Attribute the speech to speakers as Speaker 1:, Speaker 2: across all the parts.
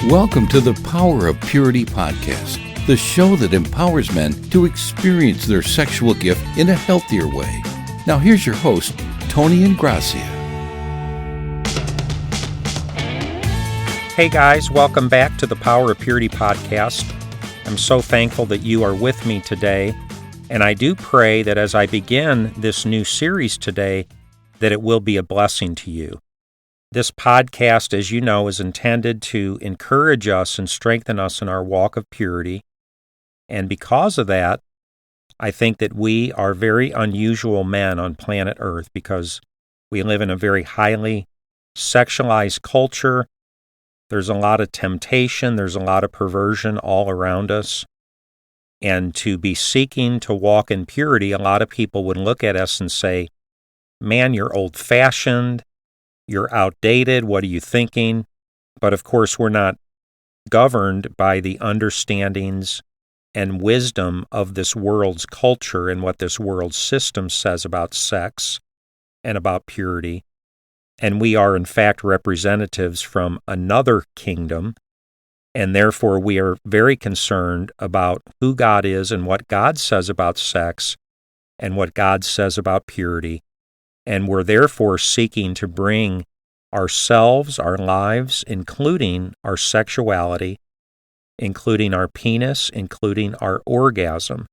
Speaker 1: Welcome to the Power of Purity podcast, the show that empowers men to experience their sexual gift in a healthier way. Now here's your host, Tony Ingracia.
Speaker 2: Hey guys, welcome back to the Power of Purity podcast. I'm so thankful that you are with me today, and I do pray that as I begin this new series today, that it will be a blessing to you. This podcast, as you know, is intended to encourage us and strengthen us in our walk of purity. And because of that, I think that we are very unusual men on planet Earth because we live in a very highly sexualized culture. There's a lot of temptation. There's a lot of perversion all around us. And to be seeking to walk in purity, a lot of people would look at us and say, man, you're old-fashioned. You're outdated. What are you thinking? But of course, we're not governed by the understandings and wisdom of this world's culture and what this world's system says about sex and about purity. And we are, in fact, representatives from another kingdom, and therefore we are very concerned about who God is and what God says about sex and what God says about purity. And we're therefore seeking to bring ourselves, our lives, including our sexuality, including our penis, including our orgasm,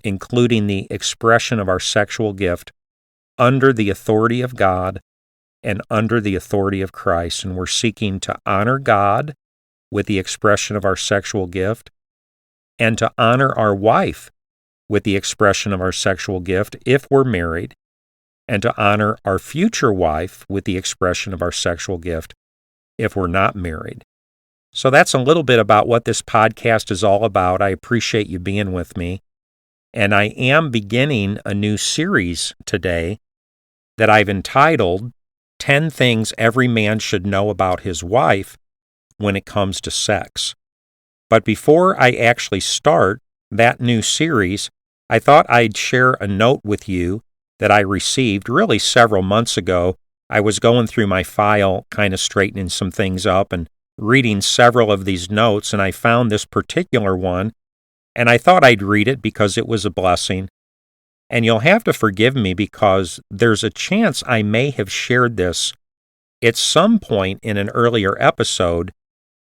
Speaker 2: including the expression of our sexual gift, under the authority of God and under the authority of Christ. And we're seeking to honor God with the expression of our sexual gift and to honor our wife with the expression of our sexual gift if we're married, and to honor our future wife with the expression of our sexual gift if we're not married. So that's a little bit about what this podcast is all about. I appreciate you being with me. And I am beginning a new series today that I've entitled 10 Things Every Man Should Know About His Wife When It Comes to Sex. But before I actually start that new series, I thought I'd share a note with you that I received really several months ago. I was going through my file, kind of straightening some things up and reading several of these notes, and I found this particular one, and I thought I'd read it because it was a blessing. And you'll have to forgive me because there's a chance I may have shared this at some point in an earlier episode,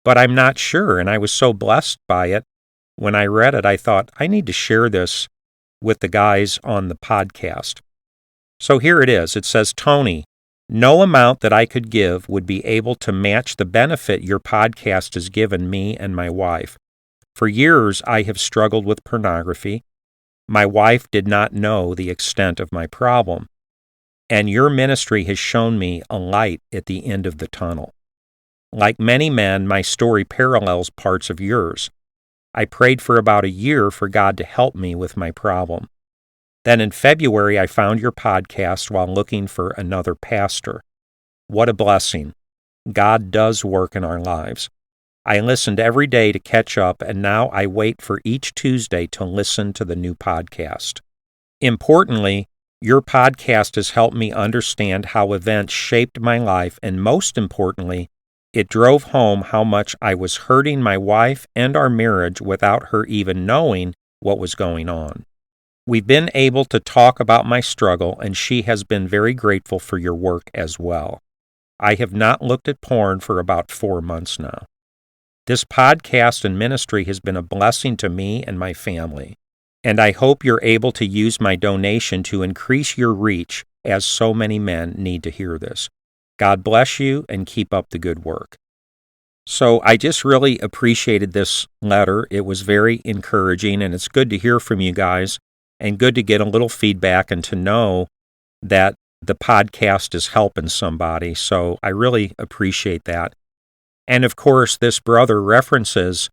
Speaker 2: but I'm not sure, and I was so blessed by it. When I read it, I thought, I need to share this with the guys on the podcast. So here it is. It says, Tony, no amount that I could give would be able to match the benefit your podcast has given me and my wife. For years, I have struggled with pornography. My wife did not know the extent of my problem. And your ministry has shown me a light at the end of the tunnel. Like many men, my story parallels parts of yours. I prayed for about a year for God to help me with my problem. Then in February, I found your podcast while looking for another pastor. What a blessing. God does work in our lives. I listened every day to catch up, and now I wait for each Tuesday to listen to the new podcast. Importantly, your podcast has helped me understand how events shaped my life, and most importantly, it drove home how much I was hurting my wife and our marriage without her even knowing what was going on. We've been able to talk about my struggle, and she has been very grateful for your work as well. I have not looked at porn for about 4 months now. This podcast and ministry has been a blessing to me and my family, and I hope you're able to use my donation to increase your reach, as so many men need to hear this. God bless you and keep up the good work. So I just really appreciated this letter. It was very encouraging, and it's good to hear from you guys. And good to get a little feedback and to know that the podcast is helping somebody. So I really appreciate that. And of course, this brother references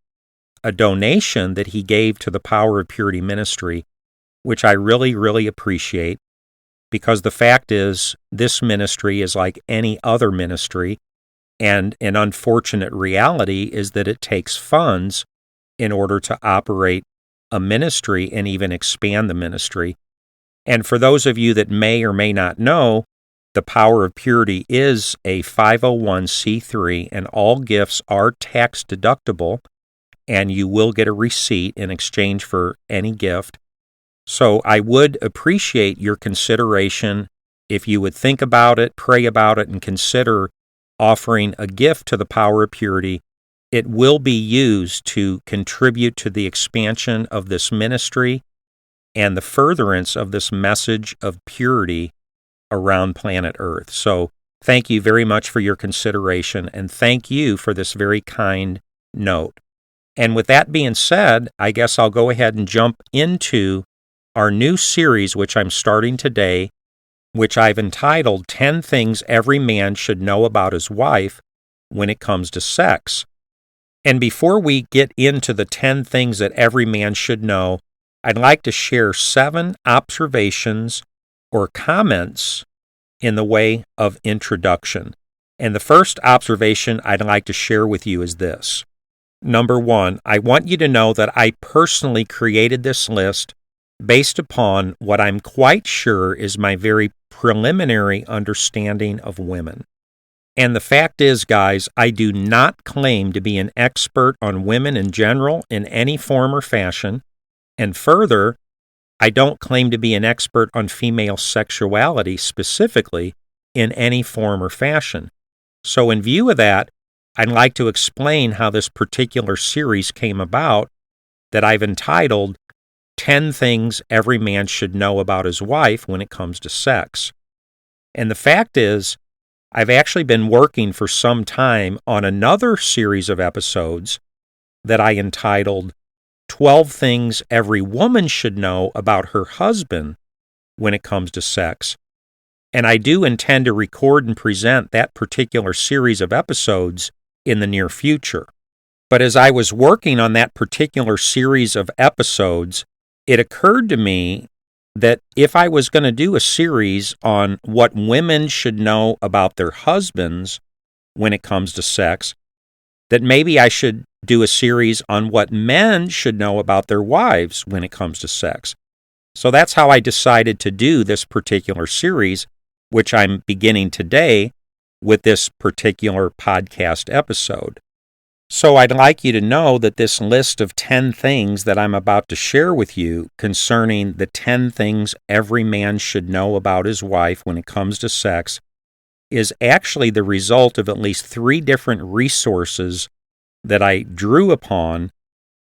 Speaker 2: a donation that he gave to the Power of Purity ministry, which I really, really appreciate, because the fact is, this ministry is like any other ministry, and an unfortunate reality is that it takes funds in order to operate a ministry and even expand the ministry. And for those of you that may or may not know, The Power of Purity is a 501c3, and all gifts are tax deductible, and you will get a receipt in exchange for any gift. So I would appreciate your consideration if you would think about it, pray about it, and consider offering a gift to the Power of Purity. It will be used to contribute to the expansion of this ministry and the furtherance of this message of purity around planet Earth. So thank you very much for your consideration, and thank you for this very kind note. And with that being said, I guess I'll go ahead and jump into our new series, which I'm starting today, which I've entitled 10 Things Every Man Should Know About His Wife When It Comes to Sex. And before we get into the 10 things that every man should know, I'd like to share 7 observations or comments in the way of introduction. And the first observation I'd like to share with you is this. Number 1, I want you to know that I personally created this list based upon what I'm quite sure is my very preliminary understanding of women. And the fact is, guys, I do not claim to be an expert on women in general in any form or fashion. And further, I don't claim to be an expert on female sexuality specifically in any form or fashion. So in view of that, I'd like to explain how this particular series came about that I've entitled 10 Things Every Man Should Know About His Wife When It Comes to Sex. And the fact is, I've actually been working for some time on another series of episodes that I entitled 12 Things Every Woman Should Know About Her Husband When It Comes to Sex. And I do intend to record and present that particular series of episodes in the near future. But as I was working on that particular series of episodes, it occurred to me that if I was going to do a series on what women should know about their husbands when it comes to sex, that maybe I should do a series on what men should know about their wives when it comes to sex. So that's how I decided to do this particular series, which I'm beginning today with this particular podcast episode. So I'd like you to know that this list of 10 things that I'm about to share with you concerning the 10 things every man should know about his wife when it comes to sex is actually the result of at least 3 different resources that I drew upon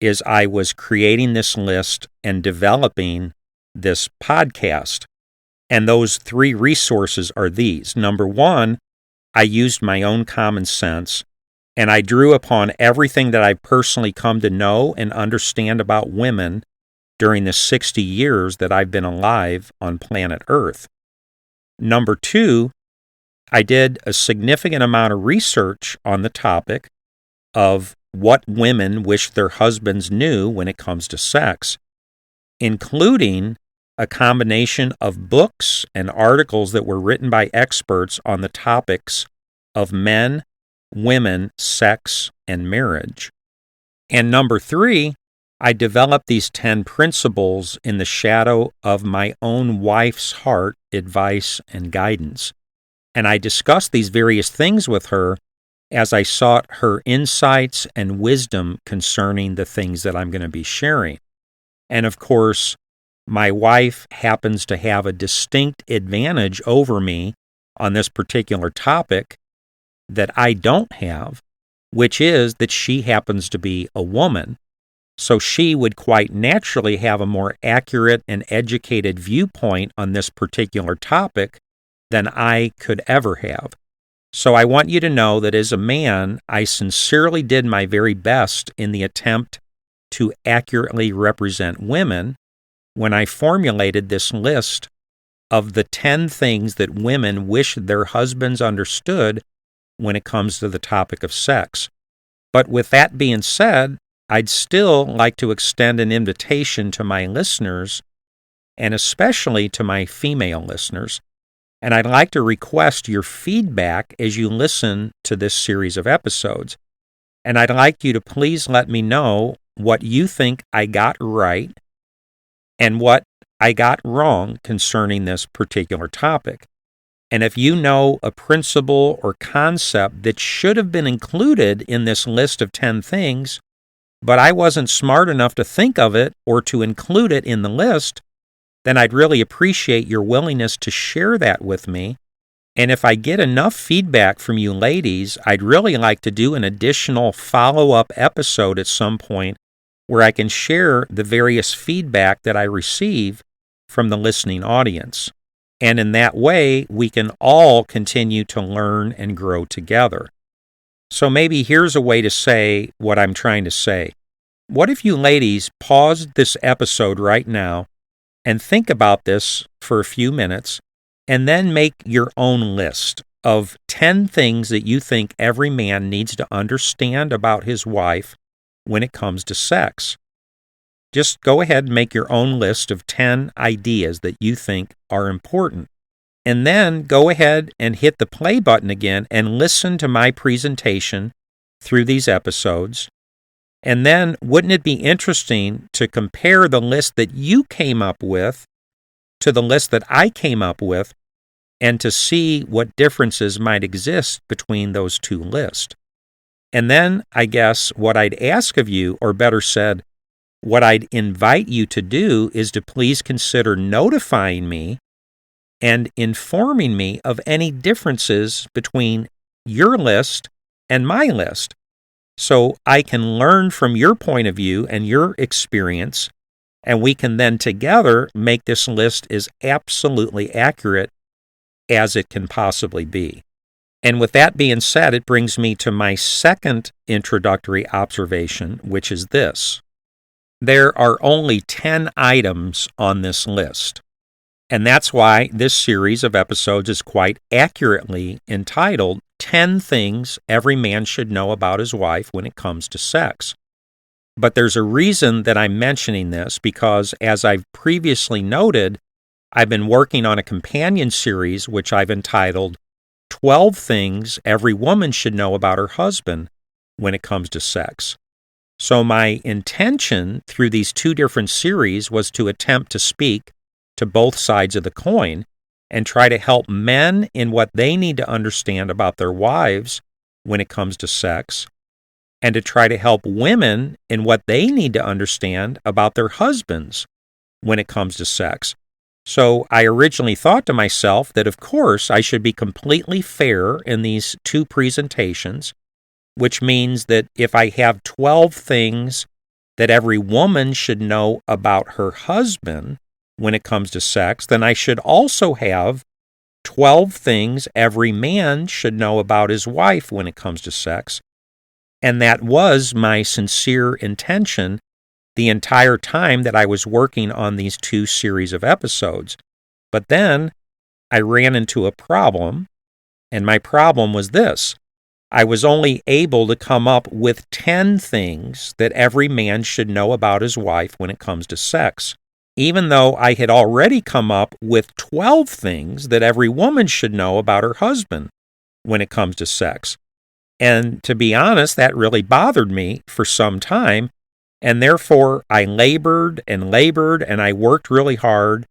Speaker 2: as I was creating this list and developing this podcast. And those 3 resources are these. Number 1, I used my own common sense, and I drew upon everything that I've personally come to know and understand about women during the 60 years that I've been alive on planet Earth. Number 2, I did a significant amount of research on the topic of what women wish their husbands knew when it comes to sex, including a combination of books and articles that were written by experts on the topics of men, women, sex, and marriage. And number 3, I developed these 10 principles in the shadow of my own wife's heart, advice, and guidance. And I discussed these various things with her as I sought her insights and wisdom concerning the things that I'm going to be sharing. And of course, my wife happens to have a distinct advantage over me on this particular topic that I don't have, which is that she happens to be a woman. So she would quite naturally have a more accurate and educated viewpoint on this particular topic than I could ever have. So I want you to know that as a man, I sincerely did my very best in the attempt to accurately represent women when I formulated this list of the 10 things that women wish their husbands understood when it comes to the topic of sex. But with that being said, I'd still like to extend an invitation to my listeners, and especially to my female listeners. And I'd like to request your feedback as you listen to this series of episodes. And I'd like you to please let me know what you think I got right and what I got wrong concerning this particular topic. And if you know a principle or concept that should have been included in this list of 10 things, but I wasn't smart enough to think of it or to include it in the list, then I'd really appreciate your willingness to share that with me. And if I get enough feedback from you ladies, I'd really like to do an additional follow-up episode at some point where I can share the various feedback that I receive from the listening audience. And in that way, we can all continue to learn and grow together. So maybe here's a way to say what I'm trying to say. What if you ladies paused this episode right now and think about this for a few minutes, and then make your own list of 10 things that you think every man needs to understand about his wife when it comes to sex? Just go ahead and make your own list of 10 ideas that you think are important. And then go ahead and hit the play button again and listen to my presentation through these episodes. And then wouldn't it be interesting to compare the list that you came up with to the list that I came up with, and to see what differences might exist between those two lists? And then I guess what I'd ask of you, or better said, what I'd invite you to do, is to please consider notifying me and informing me of any differences between your list and my list, so I can learn from your point of view and your experience, and we can then together make this list as absolutely accurate as it can possibly be. And with that being said, it brings me to my second introductory observation, which is this. There are only 10 items on this list. And that's why this series of episodes is quite accurately entitled 10 Things Every Man Should Know About His Wife When It Comes to Sex. But there's a reason that I'm mentioning this, because as I've previously noted, I've been working on a companion series which I've entitled 12 Things Every Woman Should Know About Her Husband When It Comes to Sex. So my intention through these two different series was to attempt to speak to both sides of the coin and try to help men in what they need to understand about their wives when it comes to sex, and to try to help women in what they need to understand about their husbands when it comes to sex. So I originally thought to myself that, of course, I should be completely fair in these two presentations, which means that if I have 12 things that every woman should know about her husband when it comes to sex, then I should also have 12 things every man should know about his wife when it comes to sex. And that was my sincere intention the entire time that I was working on these two series of episodes. But then I ran into a problem, and my problem was this. I was only able to come up with 10 things that every man should know about his wife when it comes to sex, even though I had already come up with 12 things that every woman should know about her husband when it comes to sex. And to be honest, that really bothered me for some time, and therefore I labored, and I worked really hard,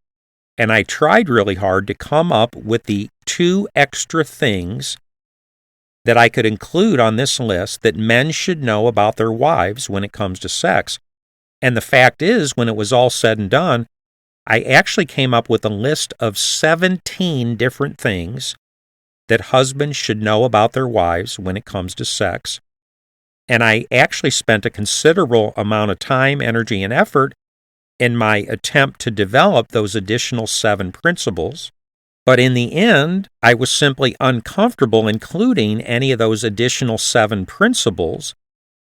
Speaker 2: and I tried really hard to come up with the 2 extra things that I could include on this list that men should know about their wives when it comes to sex. And the fact is, when it was all said and done, I actually came up with a list of 17 different things that husbands should know about their wives when it comes to sex. And I actually spent a considerable amount of time, energy, and effort in my attempt to develop those additional 7 principles. But in the end, I was simply uncomfortable including any of those additional 7 principles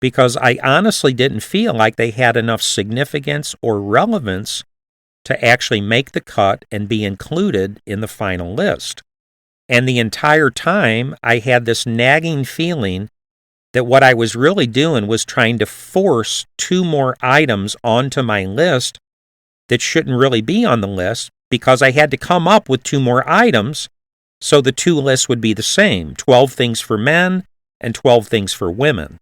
Speaker 2: because I honestly didn't feel like they had enough significance or relevance to actually make the cut and be included in the final list. And the entire time, I had this nagging feeling that what I was really doing was trying to force 2 more items onto my list that shouldn't really be on the list, because I had to come up with 2 more items so the 2 lists would be the same, 12 things for men and 12 things for women.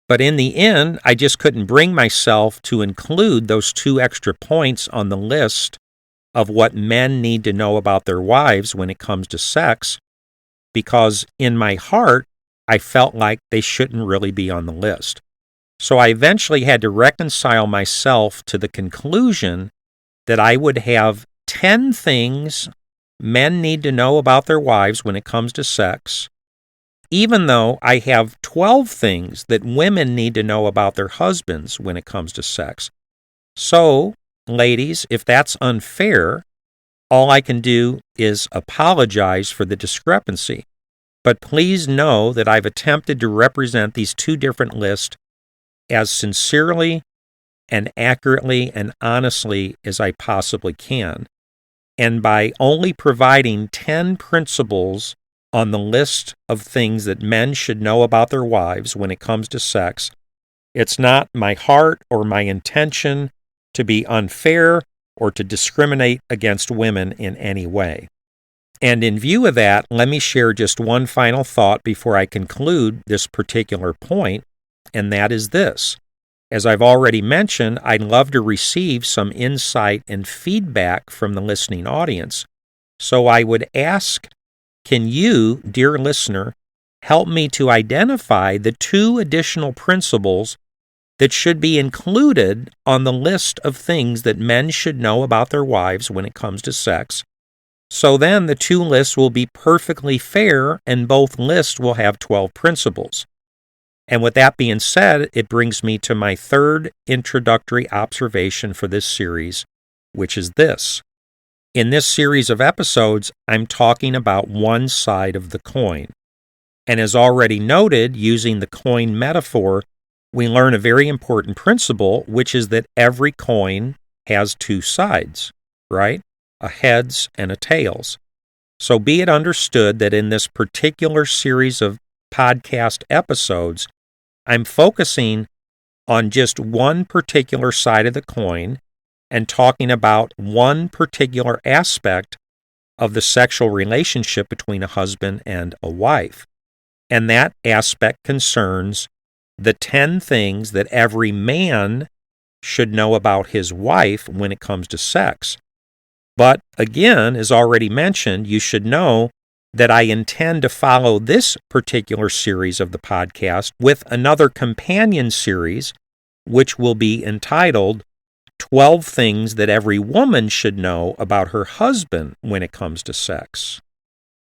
Speaker 2: But in the end, I just couldn't bring myself to include those 2 extra points on the list of what men need to know about their wives when it comes to sex, because in my heart, I felt like they shouldn't really be on the list. So I eventually had to reconcile myself to the conclusion that I would have 10 things men need to know about their wives when it comes to sex, even though I have 12 things that women need to know about their husbands when it comes to sex. So, ladies, if that's unfair, all I can do is apologize for the discrepancy. But please know that I've attempted to represent these two different lists as sincerely and accurately and honestly as I possibly can. And by only providing 10 principles on the list of things that men should know about their wives when it comes to sex, it's not my heart or my intention to be unfair or to discriminate against women in any way. And in view of that, let me share just one final thought before I conclude this particular point, and that is this. As I've already mentioned, I'd love to receive some insight and feedback from the listening audience. So I would ask, can you, dear listener, help me to identify the 2 additional principles that should be included on the list of things that men should know about their wives when it comes to sex? So then the 2 lists will be perfectly fair, and both lists will have 12 principles. And with that being said, it brings me to my third introductory observation for this series, which is this. In this series of episodes, I'm talking about one side of the coin. And as already noted, using the coin metaphor, we learn a very important principle, which is that every coin has 2 sides, right? A heads and a tails. So be it understood that in this particular series of podcast episodes, I'm focusing on just one particular side of the coin and talking about one particular aspect of the sexual relationship between a husband and a wife. And that aspect concerns the 10 things that every man should know about his wife when it comes to sex. But again, as already mentioned, you should know that I intend to follow this particular series of the podcast with another companion series, which will be entitled 12 Things That Every Woman Should Know About Her Husband When It Comes to Sex.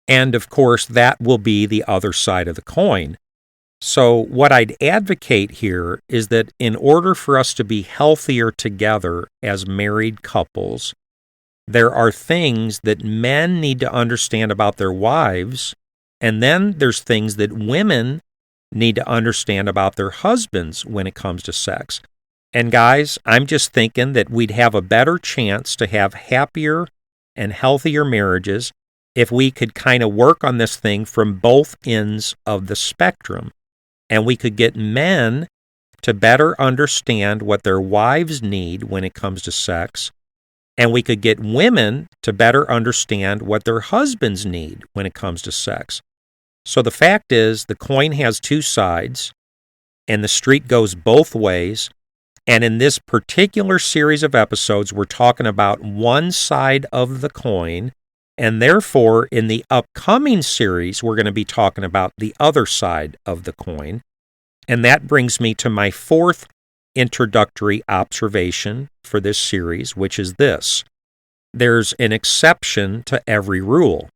Speaker 2: And of course, that will be the other side of the coin. So what I'd advocate here is that in order for us to be healthier together as married couples, there are things that men need to understand about their wives, and then there's things that women need to understand about their husbands when it comes to sex. And guys, I'm just thinking that we'd have a better chance to have happier and healthier marriages if we could kind of work on this thing from both ends of the spectrum. And we could get men to better understand what their wives need when it comes to sex, and we could get women to better understand what their husbands need when it comes to sex. So the fact is, the coin has 2 sides, and the street goes both ways. And in this particular series of episodes, we're talking about one side of the coin, and therefore, in the upcoming series, we're going to be talking about the other side of the coin. And that brings me to my 4th introductory observation for this series, which is this. There's an exception to every rule.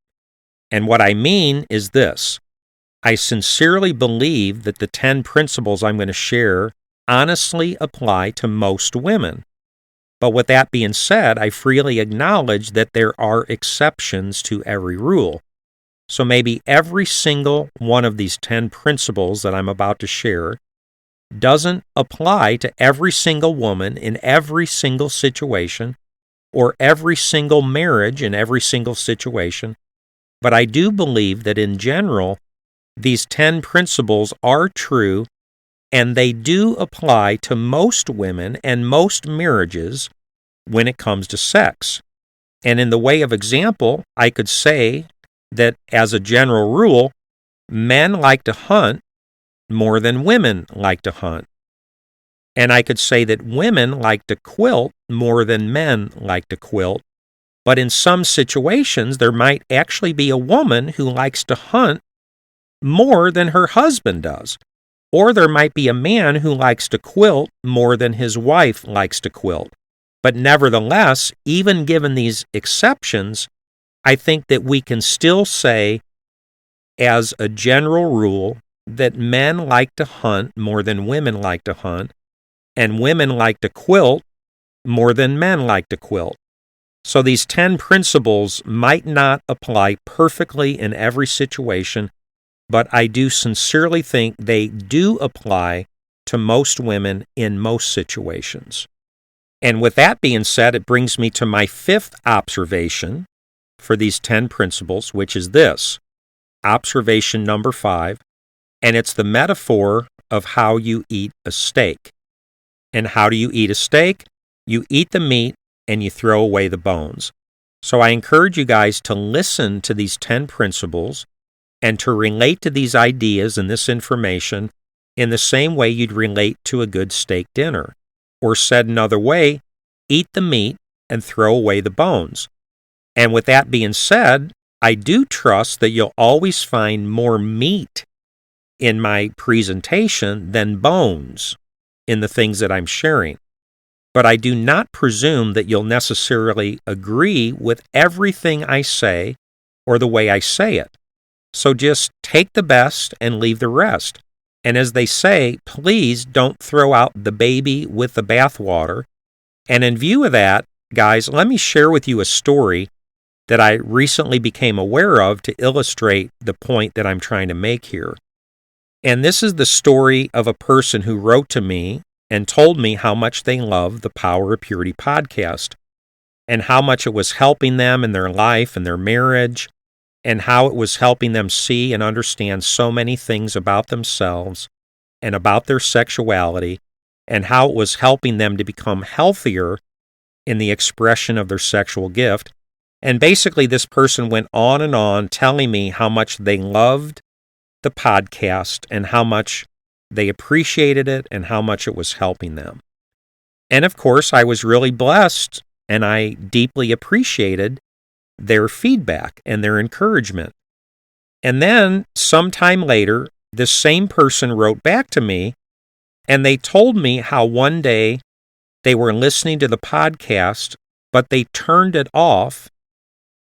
Speaker 2: And what I mean is this. I sincerely believe that the 10 principles I'm going to share honestly apply to most women. But with that being said, I freely acknowledge that there are exceptions to every rule. So maybe every single one of these 10 principles that I'm about to share doesn't apply to every single woman in every single situation or every single marriage in every single situation. But I do believe that in general, these 10 principles are true, and they do apply to most women and most marriages when it comes to sex. And in the way of example, I could say that as a general rule, men like to hunt more than women like to hunt. And I could say that women like to quilt more than men like to quilt. But in some situations, there might actually be a woman who likes to hunt more than her husband does. Or there might be a man who likes to quilt more than his wife likes to quilt. But nevertheless, even given these exceptions, I think that we can still say, as a general rule, that men like to hunt more than women like to hunt, and women like to quilt more than men like to quilt. So these 10 principles might not apply perfectly in every situation, but I do sincerely think they do apply to most women in most situations. And with that being said, it brings me to my 5th observation for these 10 principles, which is this, observation number 5, and it's the metaphor of how you eat a steak. And how do you eat a steak? You eat the meat and you throw away the bones. So I encourage you guys to listen to these 10 principles and to relate to these ideas and this information in the same way you'd relate to a good steak dinner. Or said another way, eat the meat and throw away the bones. And with that being said, I do trust that you'll always find more meat in my presentation than bones in the things that I'm sharing. But I do not presume that you'll necessarily agree with everything I say or the way I say it. So just take the best and leave the rest. And as they say, please don't throw out the baby with the bathwater. And in view of that, guys, let me share with you a story that I recently became aware of to illustrate the point that I'm trying to make here. And this is the story of a person who wrote to me and told me how much they love the Power of Purity podcast and how much it was helping them in their life and their marriage and how it was helping them see and understand so many things about themselves and about their sexuality and how it was helping them to become healthier in the expression of their sexual gift. And basically, this person went on telling me how much they loved the podcast and how much they appreciated it and how much it was helping them. And of course, I was really blessed and I deeply appreciated their feedback and their encouragement. And then, sometime later, this same person wrote back to me and they told me how one day they were listening to the podcast, but they turned it off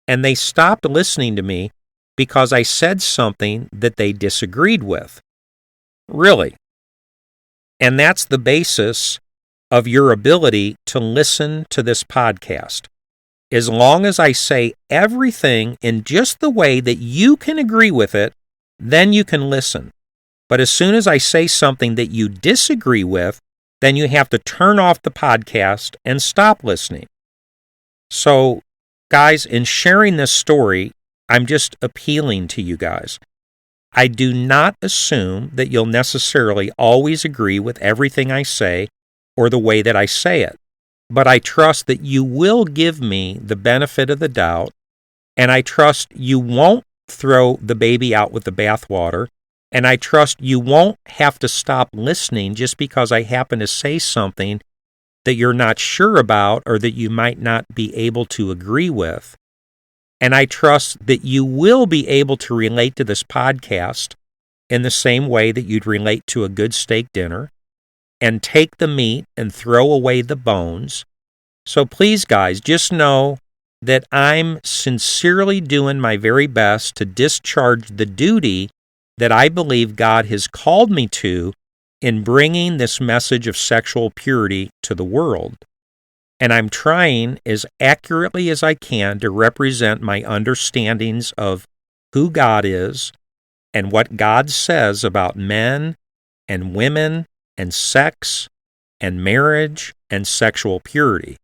Speaker 2: and they stopped listening to me because I said something that they disagreed with. Really. And that's the basis of your ability to listen to this podcast. As long as I say everything in just the way that you can agree with it, then you can listen. But as soon as I say something that you disagree with, then you have to turn off the podcast and stop listening. So, guys, in sharing this story, I'm just appealing to you guys. I do not assume that you'll necessarily always agree with everything I say or the way that I say it, but I trust that you will give me the benefit of the doubt, and I trust you won't throw the baby out with the bathwater, and I trust you won't have to stop listening just because I happen to say something that you're not sure about or that you might not be able to agree with. And I trust that you will be able to relate to this podcast in the same way that you'd relate to a good steak dinner and take the meat and throw away the bones. So please, guys, just know that I'm sincerely doing my very best to discharge the duty that I believe God has called me to in bringing this message of sexual purity to the world. And I'm trying as accurately as I can to represent my understandings of who God is and what God says about men and women and sex and marriage and sexual purity.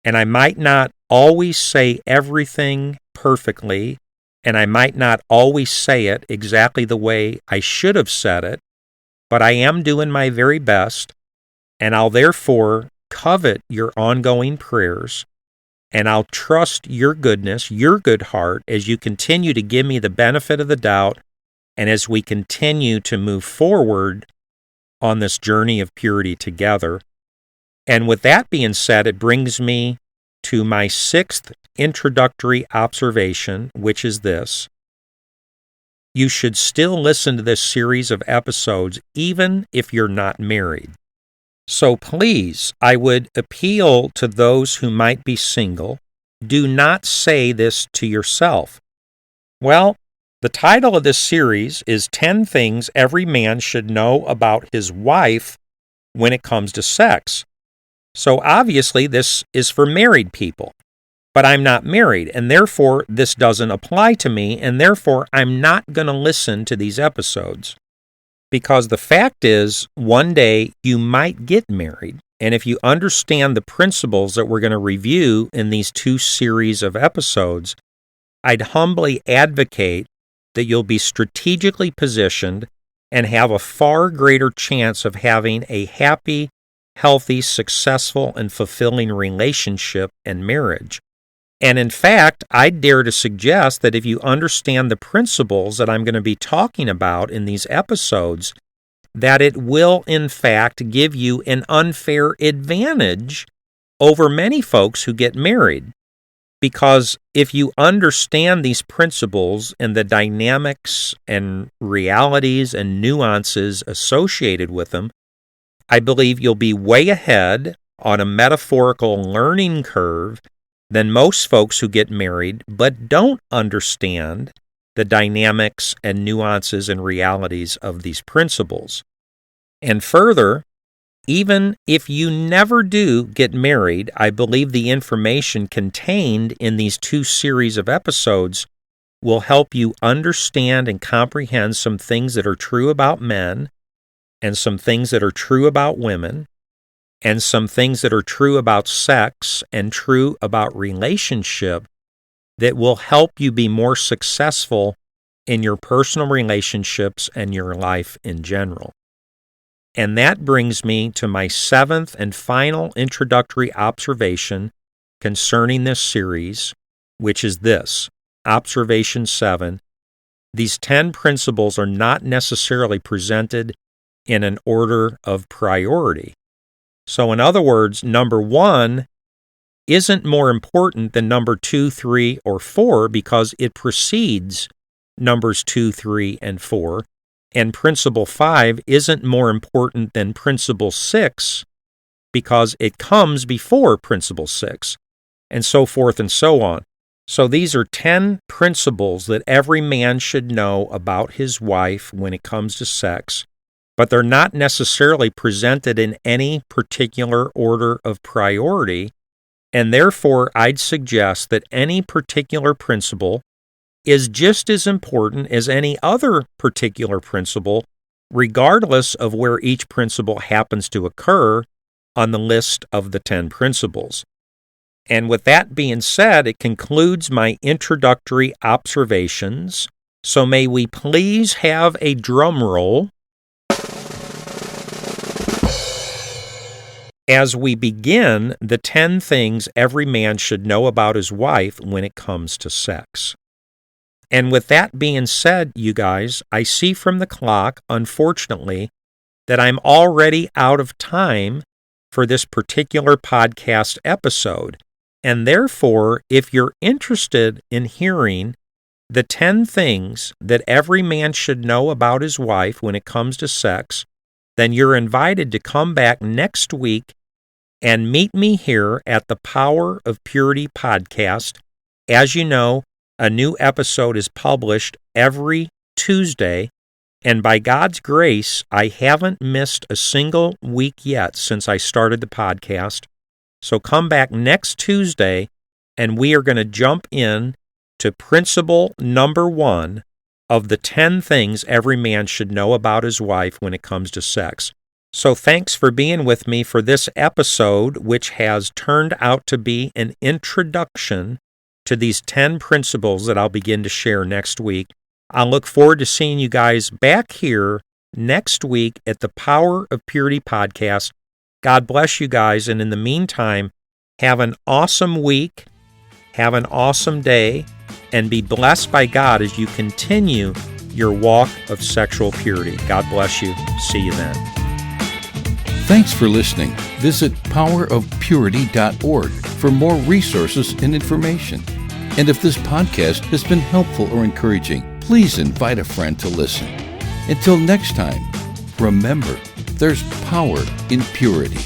Speaker 2: And I might not always say everything perfectly, and I might not always say it exactly the way I should have said it, but I am doing my very best, and I'll therefore covet your ongoing prayers, and I'll trust your goodness, your good heart, as you continue to give me the benefit of the doubt, and as we continue to move forward on this journey of purity together. And with that being said, it brings me to my 6th introductory observation, which is this: you should still listen to this series of episodes even if you're not married. So please, I would appeal to those who might be single, do not say this to yourself. Well, the title of this series is 10 Things Every Man Should Know About His Wife When It Comes to Sex. So obviously this is for married people. But I'm not married, and therefore this doesn't apply to me, and therefore I'm not going to listen to these episodes. Because the fact is, one day you might get married, and if you understand the principles that we're going to review in these 2 series of episodes, I'd humbly advocate that you'll be strategically positioned and have a far greater chance of having a happy, healthy, successful, and fulfilling relationship and marriage. And in fact, I dare to suggest that if you understand the principles that I'm going to be talking about in these episodes, that it will in fact give you an unfair advantage over many folks who get married. Because if you understand these principles and the dynamics and realities and nuances associated with them, I believe you'll be way ahead on a metaphorical learning curve than most folks who get married but don't understand the dynamics and nuances and realities of these principles. And further, even if you never do get married, I believe the information contained in these 2 series of episodes will help you understand and comprehend some things that are true about men and some things that are true about women, and some things that are true about sex and true about relationship that will help you be more successful in your personal relationships and your life in general. And that brings me to my 7th and final introductory observation concerning this series, which is this: Observation 7. These 10 principles are not necessarily presented in an order of priority. So in other words, number 1 isn't more important than number 2, 3, or 4 because it precedes numbers 2, 3, and 4. And principle 5 isn't more important than principle 6 because it comes before principle 6, and so forth and so on. So these are 10 principles that every man should know about his wife when it comes to sex, but they're not necessarily presented in any particular order of priority, and therefore I'd suggest that any particular principle is just as important as any other particular principle, regardless of where each principle happens to occur on the list of the 10 principles. And with that being said, it concludes my introductory observations. So may we please have a drum roll as we begin the 10 things every man should know about his wife when it comes to sex. And with that being said, you guys, I see from the clock, unfortunately, that I'm already out of time for this particular podcast episode. And therefore, if you're interested in hearing the 10 things that every man should know about his wife when it comes to sex, then you're invited to come back next week and meet me here at the Power of Purity podcast. As you know, a new episode is published every Tuesday, and by God's grace, I haven't missed a single week yet since I started the podcast. So come back next Tuesday, and we are going to jump in to principle number 1 of the 10 things every man should know about his wife when it comes to sex. So thanks for being with me for this episode, which has turned out to be an introduction to these 10 principles that I'll begin to share next week. I'll look forward to seeing you guys back here next week at the Power of Purity podcast. God bless you guys, and in the meantime, have an awesome week, have an awesome day, and be blessed by God as you continue your walk of sexual purity. God bless you. See you then.
Speaker 1: Thanks for listening. Visit powerofpurity.org for more resources and information. And if this podcast has been helpful or encouraging, please invite a friend to listen. Until next time, remember, there's power in purity.